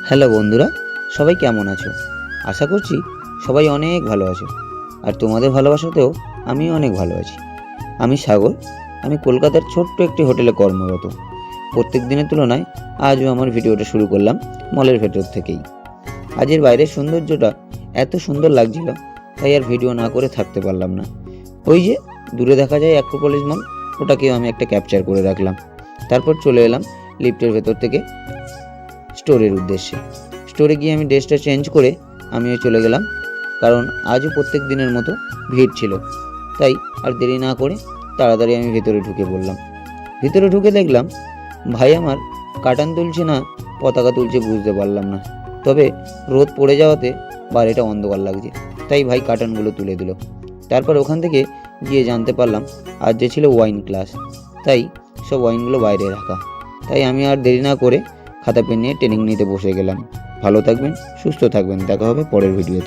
Hello বন্ধুরা, সবাই কেমন আছো? আশা করছি সবাই অনেক ভালো আছো। আর তোমাদের ভালোবাসাতেও আমি অনেক ভালো আছি। আমি সাগর। আমি কলকাতার ছোট্ট একটি হোটেলে কর্মরত। প্রত্যেক দিনের তুলনায় আজও আমার ভিডিওটা শুরু করলাম মলের ভেতর থেকেই। আজের বাইরের সৌন্দর্যটা এত সুন্দর লাগছিল, তাই আর ভিডিও না করে থাকতে পারলাম না। ওই যে দূরে দেখা যায় অ্যাক্রোপলিস মল, ওটাকেও আমি একটা ক্যাপচার করে রাখলাম। তারপর চলে এলাম লিফটের ভেতর থেকে স্টোরের উদ্দেশ্যে। স্টোরে গিয়ে আমি ড্রেসটা চেঞ্জ করে আমিও চলে গেলাম, কারণ আজও প্রত্যেক দিনের মতো ভিড় ছিল। তাই আর দেরি না করে তাড়াতাড়ি আমি ভেতরে ঢুকে পড়লাম। ভিতরে ঢুকে দেখলাম ভাই আমার কাটান তুলছে না পতাকা তুলছে বুঝতে পারলাম না, তবে রোদ পড়ে যাওয়াতে বাইরেটা অন্ধকার লাগছে, তাই ভাই কাটানগুলো তুলে দিল। তারপর ওখান থেকে গিয়ে জানতে পারলাম আজ যে ছিল ওয়াইন ক্লাস, তাই সব ওয়াইনগুলো বাইরে রাখা। তাই আমি আর দেরি না করে খাতা পেন নিয়ে ট্রেনিং নিতে বসে গেলাম। ভালো থাকবেন, সুস্থ থাকবেন, দেখা হবে পরের ভিডিওতে।